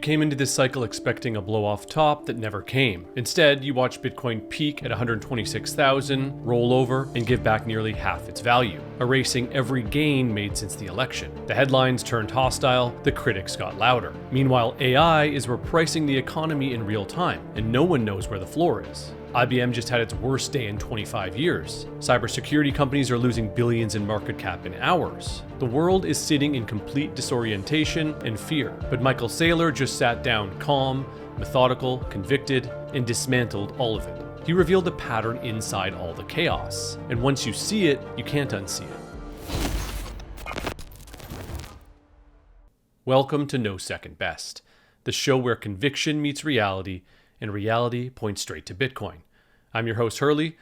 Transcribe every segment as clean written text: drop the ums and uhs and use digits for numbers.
came into this cycle expecting a blow-off top that never came. Instead, you watch Bitcoin peak at 126,000, roll over, and give back nearly half its value, erasing every gain made since the election. The headlines turned hostile, the critics got louder. Meanwhile, AI is repricing the economy in real time, and no one knows where the floor is. IBM just had its worst day in 25 years. Cybersecurity companies are losing billions in market cap in hours. The world is sitting in complete disorientation and fear. But Michael Saylor just sat down calm, methodical, convicted, and dismantled all of it. He revealed a pattern inside all the chaos. And once you see it, you can't unsee it. Welcome to No Second Best, the show where conviction meets reality and reality points straight to Bitcoin. I'm your host, Hurley.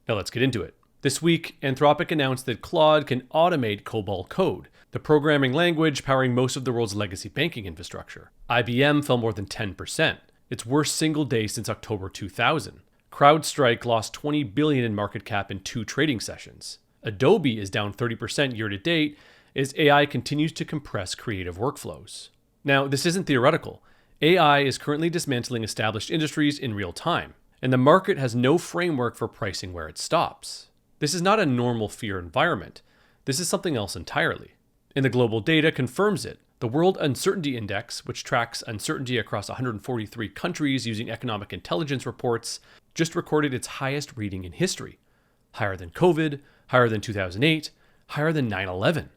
Now let's get into it. This week, Anthropic announced that Claude can automate COBOL code, the programming language powering most of the world's legacy banking infrastructure. IBM fell more than 10%, its worst single day since October 2000. CrowdStrike lost $20 billion in market cap in 2 trading sessions. Adobe is down 30% year to date as AI continues to compress creative workflows. Now, this isn't theoretical. AI is currently dismantling established industries in real time, and the market has no framework for pricing where it stops. This is not a normal fear environment. This is something else entirely. And the global data confirms it. The World Uncertainty Index, which tracks uncertainty across 143 countries using economic intelligence reports, just recorded its highest reading in history. Higher than COVID, higher than 2008, higher than 9/11.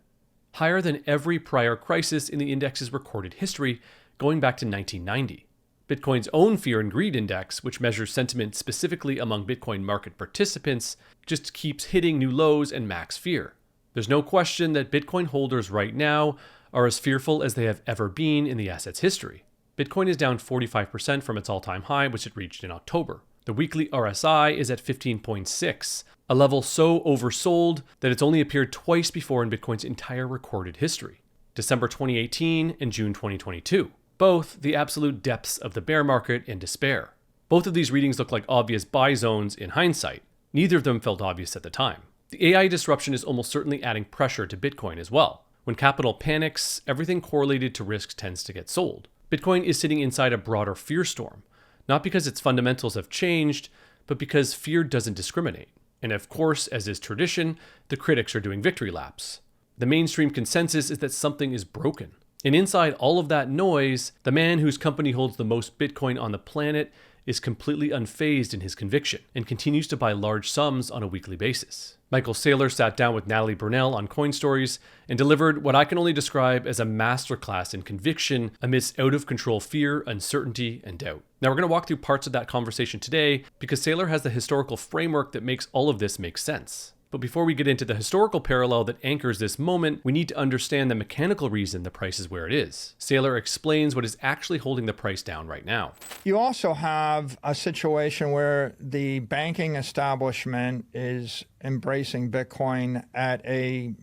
Higher than every prior crisis in the index's recorded history, going back to 1990. Bitcoin's own Fear and Greed Index, which measures sentiment specifically among Bitcoin market participants, just keeps hitting new lows and max fear. There's no question that Bitcoin holders right now are as fearful as they have ever been in the asset's history. Bitcoin is down 45% from its all-time high, which it reached in October. The weekly RSI is at 15.6, a level so oversold that it's only appeared twice before in Bitcoin's entire recorded history. December 2018 and June 2022. Both the absolute depths of the bear market and despair. Both of these readings look like obvious buy zones in hindsight. Neither of them felt obvious at the time. The AI disruption is almost certainly adding pressure to Bitcoin as well. When capital panics, everything correlated to risks tends to get sold. Bitcoin is sitting inside a broader fear storm, not because its fundamentals have changed, but because fear doesn't discriminate. And of course, as is tradition, the critics are doing victory laps. The mainstream consensus is that something is broken. And inside all of that noise, the man whose company holds the most Bitcoin on the planet is completely unfazed in his conviction and continues to buy large sums on a weekly basis. Michael Saylor sat down with Natalie Brunell on Coin Stories and delivered what I can only describe as a masterclass in conviction amidst out-of-control fear, uncertainty, and doubt. Now we're going to walk through parts of that conversation today because Saylor has the historical framework that makes all of this make sense. But before we get into the historical parallel that anchors this moment, we need to understand the mechanical reason the price is where it is. Saylor explains what is actually holding the price down right now. You also have a situation where the banking establishment is embracing Bitcoin at a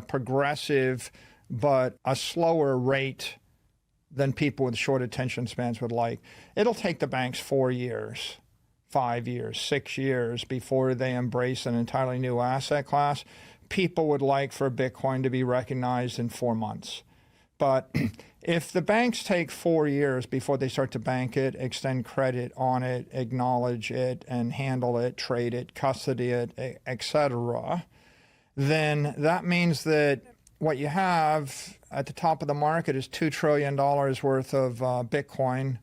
progressive but a slower rate than people with short attention spans would like. It'll take the banks 4 years. 5 years, 6 years before they embrace an entirely new asset class. People would like for Bitcoin to be recognized in 4 months. But if the banks take 4 years before they start to bank it, extend credit on it, acknowledge it, and handle it, trade it, custody it, etc., then that means that what you have at the top of the market is $2 trillion worth of Bitcoin,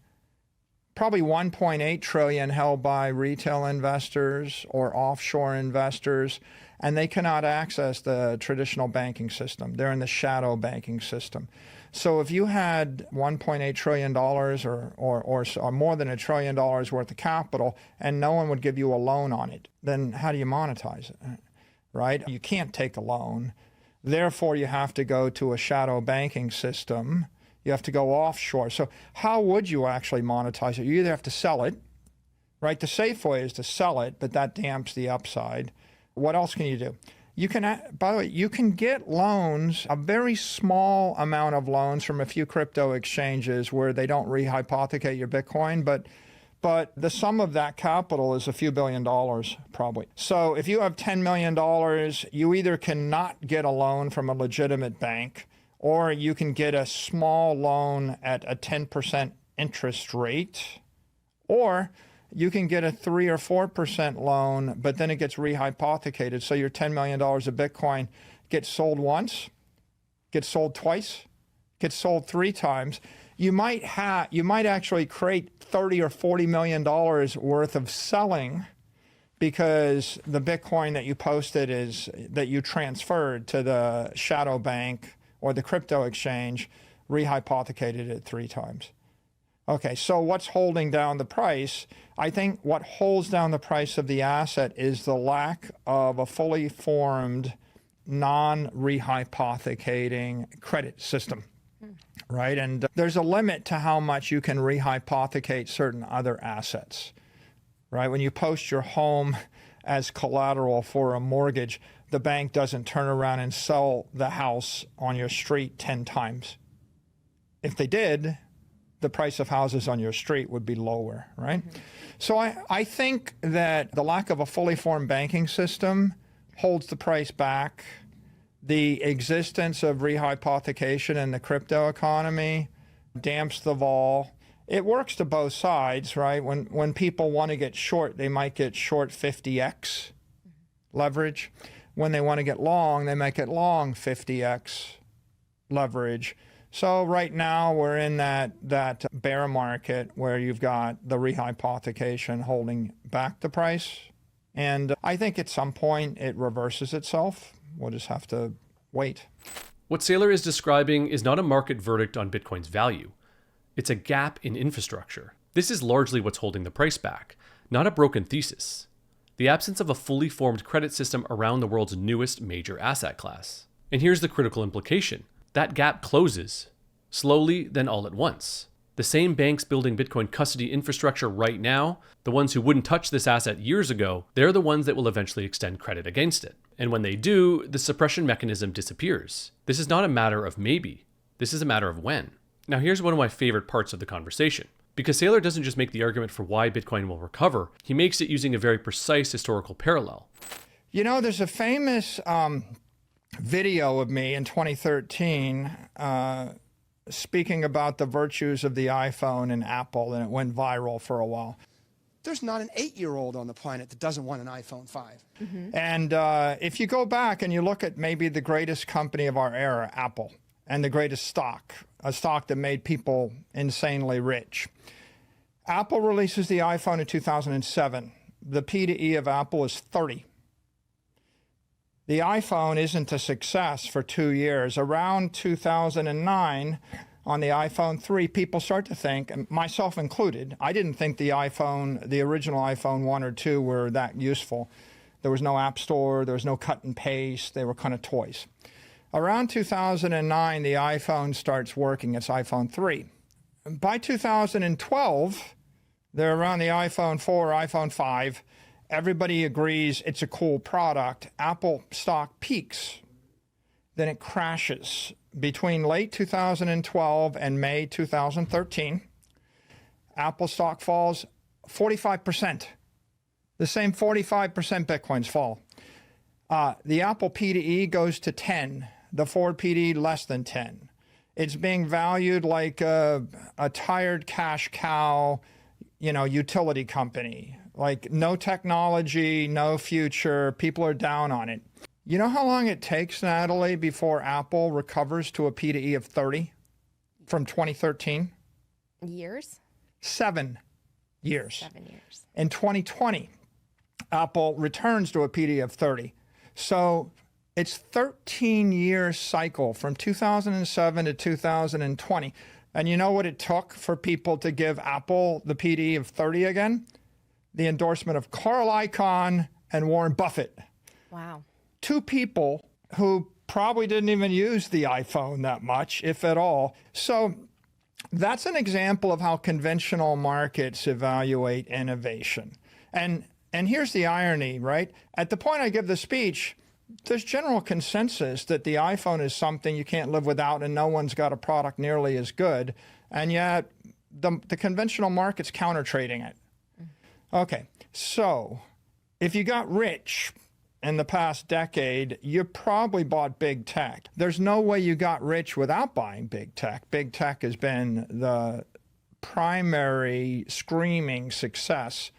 probably 1.8 trillion held by retail investors or offshore investors, and they cannot access the traditional banking system. They're in the shadow banking system. So if you had $1.8 trillion or more than $1 trillion worth of capital and no one would give you a loan on it, then how do you monetize it, right? You can't take a loan. Therefore, you have to go to a shadow banking system. You have to go offshore. So how would you actually monetize it? You either have to sell it, right? The safe way is to sell it, but that damps the upside. What else can you do? You can, by the way, you can get loans, a very small amount of loans from a few crypto exchanges where they don't rehypothecate your Bitcoin, but the sum of that capital is a few $1 billion probably. So if you have $10 million, you either cannot get a loan from a legitimate bank, or you can get a small loan at a 10% interest rate, or you can get a 3 or 4% loan, but then it gets rehypothecated. So your $10 million of Bitcoin gets sold once, gets sold twice, gets sold 3 times. You might actually create $30 or $40 million worth of selling because the Bitcoin that you posted that you transferred to the shadow bank or the crypto exchange rehypothecated it 3 times. Okay, so what's holding down the price? I think what holds down the price of the asset is the lack of a fully formed, non-rehypothecating credit system, right? And there's a limit to how much you can rehypothecate certain other assets, right? When you post your home as collateral for a mortgage, the bank doesn't turn around and sell the house on your street 10 times. If they did, the price of houses on your street would be lower, right? Mm-hmm. So I think that the lack of a fully formed banking system holds the price back. The existence of rehypothecation in the crypto economy damps the vol. It works to both sides, right? When people want to get short, they might get short 50x leverage. When they want to get long, they might get long 50x leverage. So right now we're in that bear market where you've got the rehypothecation holding back the price. And I think at some point it reverses itself. We'll just have to wait. What Saylor is describing is not a market verdict on Bitcoin's value. It's a gap in infrastructure. This is largely what's holding the price back, not a broken thesis. The absence of a fully formed credit system around the world's newest major asset class. And here's the critical implication. That gap closes, slowly, then all at once. The same banks building Bitcoin custody infrastructure right now, the ones who wouldn't touch this asset years ago, they're the ones that will eventually extend credit against it. And when they do, the suppression mechanism disappears. This is not a matter of maybe. This is a matter of when. Now here's one of my favorite parts of the conversation. Because Saylor doesn't just make the argument for why Bitcoin will recover, he makes it using a very precise historical parallel. You know, there's a famous video of me in 2013 speaking about the virtues of the iPhone and Apple, and it went viral for a while. There's not an 8-year-old on the planet that doesn't want an iPhone 5. Mm-hmm. And if you go back and you look at maybe the greatest company of our era, Apple, and the greatest stock, a stock that made people insanely rich. Apple releases the iPhone in 2007. The P to E of Apple is 30. The iPhone isn't a success for 2 years. Around 2009, on the iPhone 3, people start to think, and myself included, I didn't think the original iPhone 1 or 2 were that useful. There was no app store, there was no cut and paste, they were kind of toys. Around 2009, the iPhone starts working, it's iPhone 3. By 2012, they're around the iPhone 4, iPhone 5. Everybody agrees it's a cool product. Apple stock peaks. Then it crashes. Between late 2012 and May 2013, Apple stock falls 45%. The same 45% Bitcoins fall. The Apple P to E goes to 10. The Ford P to E less than 10. It's being valued like a tired cash cow, utility company. Like no technology, no future, people are down on it. You know how long it takes, Natalie, before Apple recovers to a P to E of 30 from 2013? Years? 7 years. 7 years. In 2020, Apple returns to a P to E of 30. So it's 13-year cycle from 2007 to 2020. And you know what it took for people to give Apple the P to E of 30 again? The endorsement of Carl Icahn and Warren Buffett. Wow. 2 people who probably didn't even use the iPhone that much, if at all. So that's an example of how conventional markets evaluate innovation. And here's the irony, right? At the point I give the speech, there's general consensus that the iPhone is something you can't live without and no one's got a product nearly as good. And yet the conventional market's counter-trading it. Okay, so if you got rich in the past decade, you probably bought big tech. There's no way you got rich without buying big tech. Big tech has been the primary screaming success.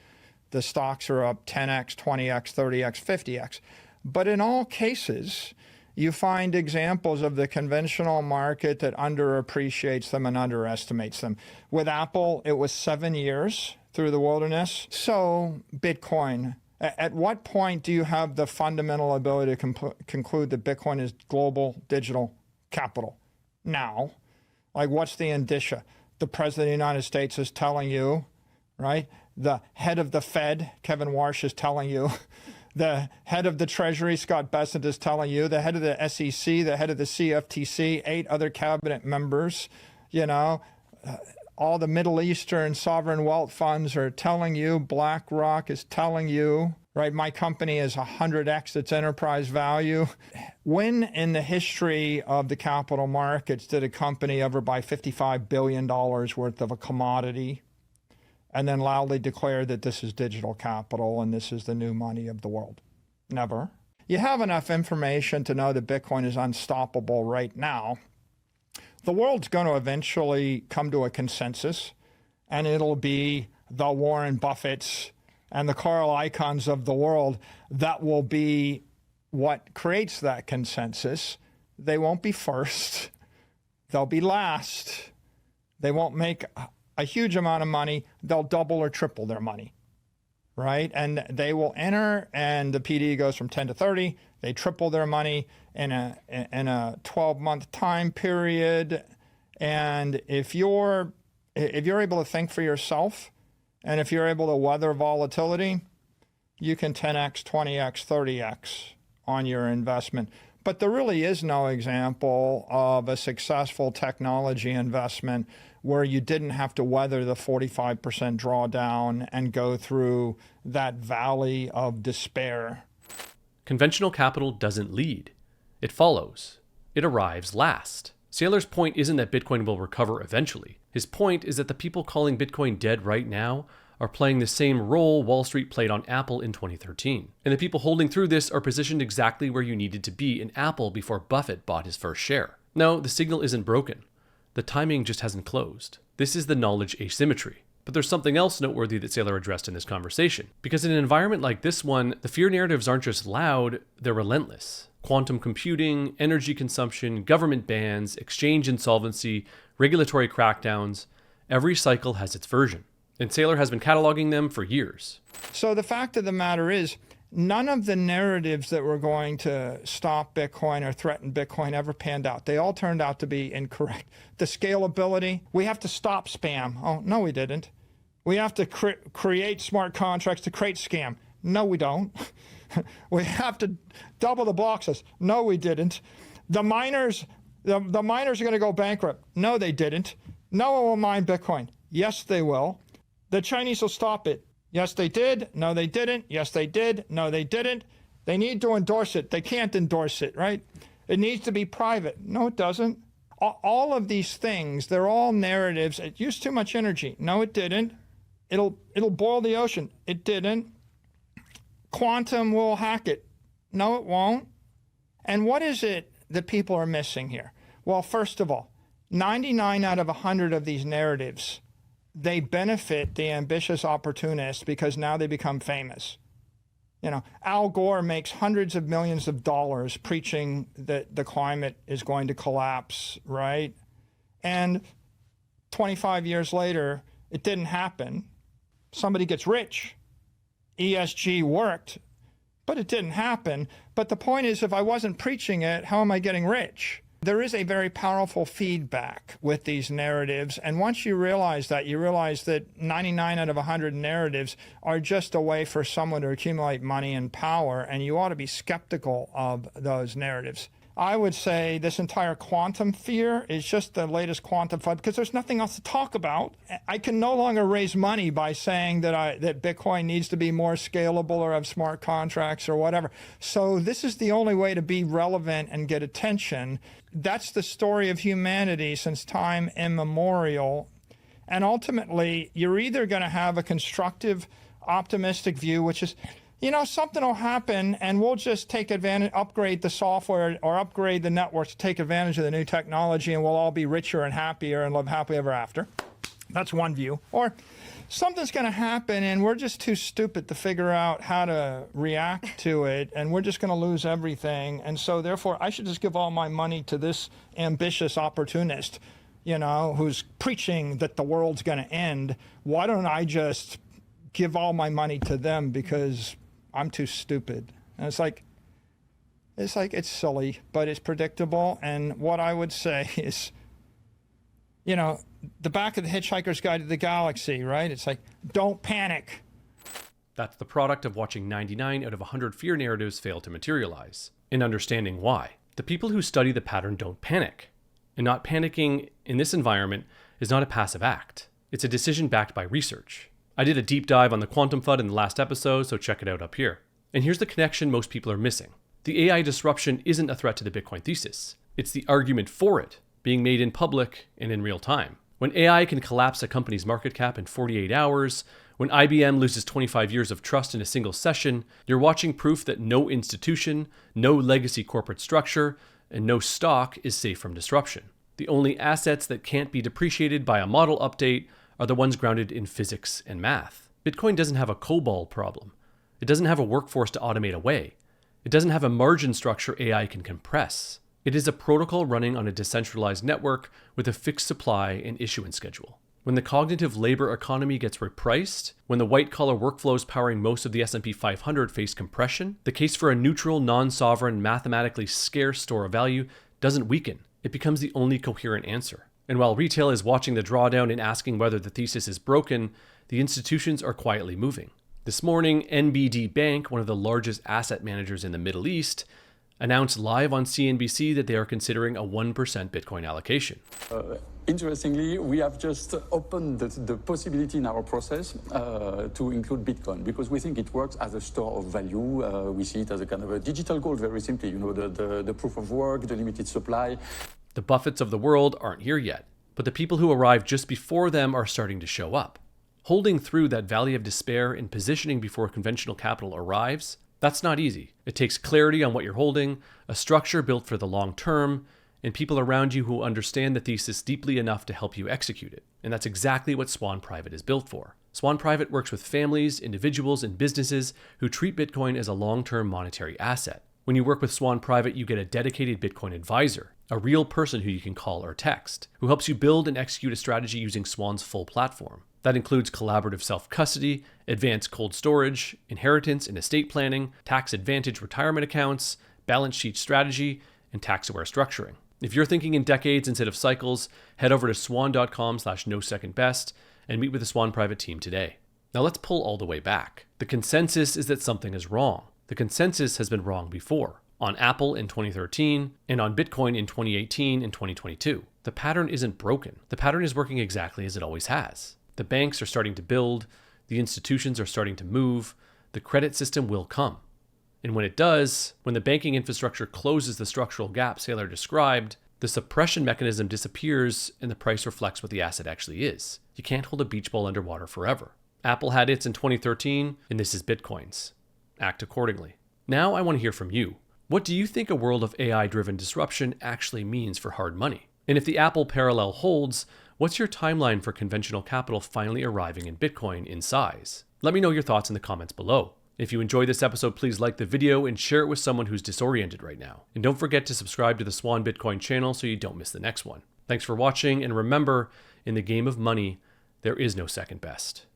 The stocks are up 10x, 20x, 30x, 50x. But in all cases, you find examples of the conventional market that underappreciates them and underestimates them. With Apple, it was 7 years through the wilderness. So Bitcoin, at what point do you have the fundamental ability to conclude that Bitcoin is global digital capital? Now, like what's the indicia? The President of the United States is telling you, right? The head of the Fed, Kevin Warsh, is telling you. The head of the Treasury, Scott Bessent, is telling you. The head of the SEC, the head of the CFTC, 8 other cabinet members, all the Middle Eastern sovereign wealth funds are telling you. BlackRock is telling you, right? My company is 100x its enterprise value. When in the history of the capital markets did a company ever buy $55 billion worth of a commodity and then loudly declare that this is digital capital and this is the new money of the world? Never. You have enough information to know that Bitcoin is unstoppable right now. The world's going to eventually come to a consensus, and it'll be the Warren Buffetts and the Carl Icahns of the world that will be what creates that consensus. They won't be first. They'll be last. They won't make a huge amount of money. They'll double or triple their money, right? And they will enter, and the PD goes from 10 to 30. They triple their money in a 12-month time period. And if you're able to think for yourself, and if you're able to weather volatility, you can 10x, 20x, 30x on your investment. But there really is no example of a successful technology investment where you didn't have to weather the 45% drawdown and go through that valley of despair. Conventional capital doesn't lead. It follows. It arrives last. Saylor's point isn't that Bitcoin will recover eventually. His point is that the people calling Bitcoin dead right now are playing the same role Wall Street played on Apple in 2013. And the people holding through this are positioned exactly where you needed to be in Apple before Buffett bought his first share. No, the signal isn't broken. The timing just hasn't closed. This is the knowledge asymmetry. But there's something else noteworthy that Saylor addressed in this conversation. Because in an environment like this one, the fear narratives aren't just loud, they're relentless. Quantum computing, energy consumption, government bans, exchange insolvency, regulatory crackdowns, every cycle has its version. And Saylor has been cataloging them for years. So the fact of the matter is, none of the narratives that were going to stop Bitcoin or threaten Bitcoin ever panned out. They all turned out to be incorrect. The scalability, we have to stop spam. Oh, no, we didn't. We have to create smart contracts to create scam. No, we don't. We have to double the block size. No, we didn't. The miners are going to go bankrupt. No, they didn't. No one will mine Bitcoin. Yes, they will. The Chinese will stop it. Yes, they did. No, they didn't. Yes, they did. No, they didn't. They need to endorse it. They can't endorse it, right? It needs to be private. No, it doesn't. All of these things, they're all narratives. It used too much energy. No, it didn't. It'll boil the ocean. It didn't. Quantum will hack it. No, it won't. And what is it that people are missing here? Well, first of all, 99 out of 100 of these narratives, they benefit the ambitious opportunists because now they become famous. Al Gore makes hundreds of millions of dollars preaching that the climate is going to collapse, right? And 25 years later, it didn't happen. Somebody gets rich. ESG worked, but it didn't happen. But the point is, if I wasn't preaching it, how am I getting rich? There is a very powerful feedback with these narratives. And once you realize that, you realize that 99 out of 100 narratives are just a way for someone to accumulate money and power, and you ought to be skeptical of those narratives. I would say this entire quantum fear is just the latest quantum FUD because there's nothing else to talk about. I can no longer raise money by saying that Bitcoin needs to be more scalable or have smart contracts or whatever. So this is the only way to be relevant and get attention. That's the story of humanity since time immemorial. And ultimately, you're either going to have a constructive, optimistic view, which is something will happen and we'll just take advantage, upgrade the software or upgrade the networks to take advantage of the new technology, and we'll all be richer and happier and live happily ever after. That's one view. Or something's going to happen and we're just too stupid to figure out how to react to it, and we're just going to lose everything. And so therefore I should just give all my money to this ambitious opportunist, who's preaching that the world's going to end. Why don't I just give all my money to them because I'm too stupid? And it's it's silly, but it's predictable. And what I would say is, the back of the Hitchhiker's Guide to the Galaxy, right? It's like, don't panic. That's the product of watching 99 out of 100 fear narratives fail to materialize, and understanding why. The people who study the pattern don't panic. And not panicking in this environment is not a passive act. It's a decision backed by research. I did a deep dive on the quantum FUD in the last episode, so check it out up here. And here's the connection most people are missing. The AI disruption isn't a threat to the Bitcoin thesis. It's the argument for it being made in public and in real time. When AI can collapse a company's market cap in 48 hours, when IBM loses 25 years of trust in a single session, you're watching proof that no institution, no legacy corporate structure, and no stock is safe from disruption. The only assets that can't be depreciated by a model update are the ones grounded in physics and math. Bitcoin doesn't have a COBOL problem. It doesn't have a workforce to automate away. It doesn't have a margin structure AI can compress. It is a protocol running on a decentralized network with a fixed supply and issuance schedule. When the cognitive labor economy gets repriced, when the white-collar workflows powering most of the S&P 500 face compression, the case for a neutral, non-sovereign, mathematically scarce store of value doesn't weaken. It becomes the only coherent answer. And while retail is watching the drawdown and asking whether the thesis is broken, the institutions are quietly moving. This morning, NBD Bank, one of the largest asset managers in the Middle East, announced live on CNBC that they are considering a 1% Bitcoin allocation. Interestingly, we have just opened the possibility in our process to include Bitcoin because we think it works as a store of value. We see it as a kind of a digital gold, very simply. The proof of work, the limited supply. The Buffetts of the world aren't here yet, but the people who arrived just before them are starting to show up. Holding through that valley of despair and positioning before conventional capital arrives, that's not easy. It takes clarity on what you're holding, a structure built for the long term, and people around you who understand the thesis deeply enough to help you execute it. And that's exactly what Swan Private is built for. Swan Private works with families, individuals, and businesses who treat Bitcoin as a long-term monetary asset. When you work with Swan Private, you get a dedicated Bitcoin advisor, a real person who you can call or text, who helps you build and execute a strategy using Swan's full platform. That includes collaborative self-custody, advanced cold storage, inheritance and estate planning, tax advantage retirement accounts, balance sheet strategy, and tax-aware structuring. If you're thinking in decades instead of cycles, head over to swan.com/no-second-best and meet with the Swan Private team today. Now let's pull all the way back. The consensus is that something is wrong. The consensus has been wrong before, on Apple in 2013 and on Bitcoin in 2018 and 2022. The pattern isn't broken. The pattern is working exactly as it always has. The banks are starting to build, the institutions are starting to move, the credit system will come. And when it does, when the banking infrastructure closes the structural gap Saylor described, the suppression mechanism disappears and the price reflects what the asset actually is. You can't hold a beach ball underwater forever. Apple had its in 2013, and this is Bitcoin's. Act accordingly. Now I want to hear from you. What do you think a world of AI-driven disruption actually means for hard money? And if the Apple parallel holds, what's your timeline for conventional capital finally arriving in Bitcoin in size? Let me know your thoughts in the comments below. If you enjoyed this episode, please like the video and share it with someone who's disoriented right now. And don't forget to subscribe to the Swan Bitcoin channel so you don't miss the next one. Thanks for watching, and remember, in the game of money, there is no second best.